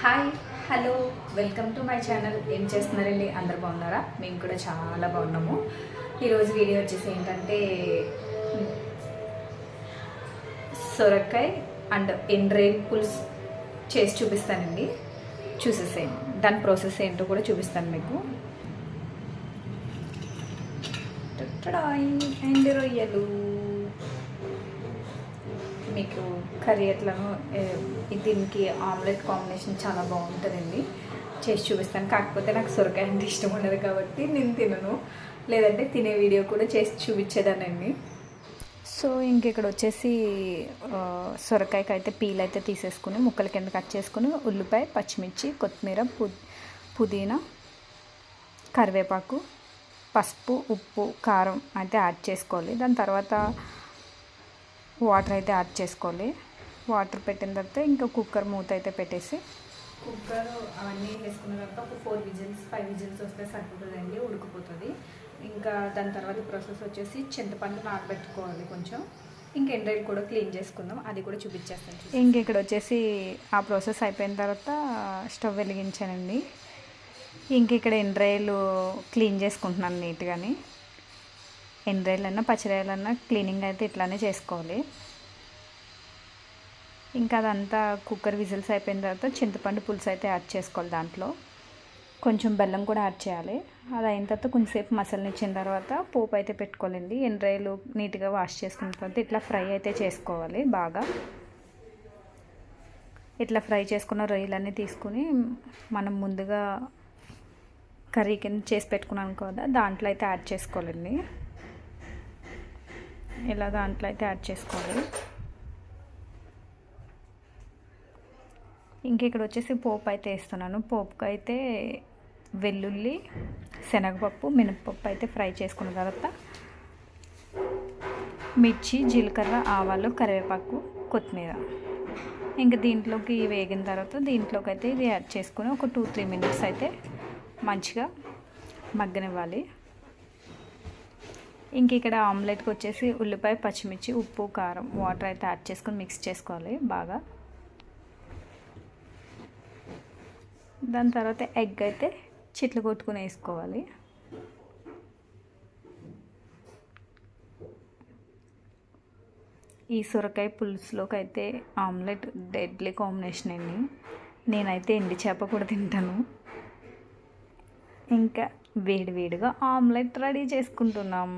Hi hello welcome to my channel. ఏం చేస్తున్నారండి? అందరు బాగున్నారా? మేము కూడా చాలా బాగున్నాము. ఈరోజు వీడియో వచ్చేసి ఏంటంటే సొరకాయ అండ్ ఎండ్రేల్ పులుసు చేసి చూపిస్తానండి. చూసేసేయండి. దాని ప్రాసెస్ ఏంటో కూడా చూపిస్తాను మీకు. ఎండు రొయ్యలు మీకు కర్రీ ఎట్లను దీనికి ఆమ్లెట్ కాంబినేషన్ చాలా బాగుంటుందండి. చేసి చూపిస్తాను. కాకపోతే నాకు సొరకాయ అంటే ఇష్టం ఉండదు కాబట్టి నేను తినను, లేదంటే తినే వీడియో కూడా చేసి చూపించేదానండి. సో ఇక్కడ వచ్చేసి సొరకాయకి అయితే పీల్ అయితే తీసేసుకుని ముక్కల కింద కట్ చేసుకుని ఉల్లిపాయ, పచ్చిమిర్చి, కొత్తిమీర, పుదీనా, కరివేపాకు, పసుపు, ఉప్పు, కారం అయితే యాడ్ చేసుకోవాలి. దాని తర్వాత వాటర్ అయితే యాడ్ చేసుకోవాలి. వాటర్ పెట్టిన తర్వాత ఇంకా కుక్కర్ మూత అయితే పెట్టేసి కుక్కర్ అవన్నీ వేసుకున్న తర్వాత ఒక 4 విజిల్స్ 5 విజిల్స్ వస్తే సరిపోతుందండి, ఉడికిపోతుంది. ఇంకా దాని తర్వాత ప్రాసెస్ వచ్చేసి చింతపండు నానబెట్టుకోవాలి కొంచెం. ఇంకా ఎండ్రాయిల్ కూడా క్లీన్ చేసుకుందాం, అది కూడా చూపించేస్తాను. ఇక్కడ వచ్చేసి ఆ ప్రాసెస్ అయిపోయిన తర్వాత స్టవ్ వెలిగించానండి. ఇక్కడ ఎండ్రాయిల్ క్లీన్ చేసుకుంటున్నాను నీట్గాని. ఎండ్రాయిలన్నా పచ్చిరాయలన్నా క్లీనింగ్ అయితే ఇట్లానే చేసుకోవాలి. ఇంకా అదంతా కుక్కర్ విజిల్స్ అయిపోయిన తర్వాత చింతపండు పులుసు అయితే యాడ్ చేసుకోవాలి. దాంట్లో కొంచెం బెల్లం కూడా యాడ్ చేయాలి. అది అయిన తర్వాత కొంచెంసేపు మసాలానిచ్చిన తర్వాత పోపు అయితే పెట్టుకోవాలండి. ఎండ్రాయిలు నీట్గా వాష్ చేసుకున్న తర్వాత ఇట్లా ఫ్రై అయితే చేసుకోవాలి. బాగా ఇట్లా ఫ్రై చేసుకున్న రొయ్యలన్నీ తీసుకుని మనం ముందుగా కర్రీ కింద చేసి పెట్టుకున్నాం కదా, దాంట్లో అయితే యాడ్ చేసుకోవాలండి. ఇలా దాంట్లో అయితే యాడ్ చేసుకోవాలి. ఇక్కడ వచ్చేసి పోపు అయితే వేస్తున్నాను. పోపుకి అయితే వెల్లుల్లి, శనగపప్పు, మినపప్పు అయితే ఫ్రై చేసుకున్న తర్వాత మిర్చి, జీలకర్ర, ఆవాలు, కరివేపాకు, కొత్తిమీర దీంట్లోకి వేగిన తర్వాత దీంట్లోకి అయితే ఇది యాడ్ చేసుకుని ఒక 2-3 మినిట్స్ అయితే మంచిగా మగ్గనివ్వాలి. ఇక్కడ ఆమ్లెట్కి వచ్చేసి ఉల్లిపాయ, పచ్చిమిర్చి, ఉప్పు, కారం, వాటర్ అయితే యాడ్ చేసుకొని మిక్స్ చేసుకోవాలి బాగా. దాని తర్వాత ఎగ్ అయితే చిట్లు కొట్టుకుని వేసుకోవాలి. ఈ సొరకాయ పులుసులోకి అయితే ఆమ్లెట్ డెడ్లీ కాంబినేషన్ అండి. నేనైతే ఎండి చేప కూడా తింటాను. ఇంకా వేడివేడిగా ఆమ్లెట్ రెడీ చేసుకుంటున్నాం.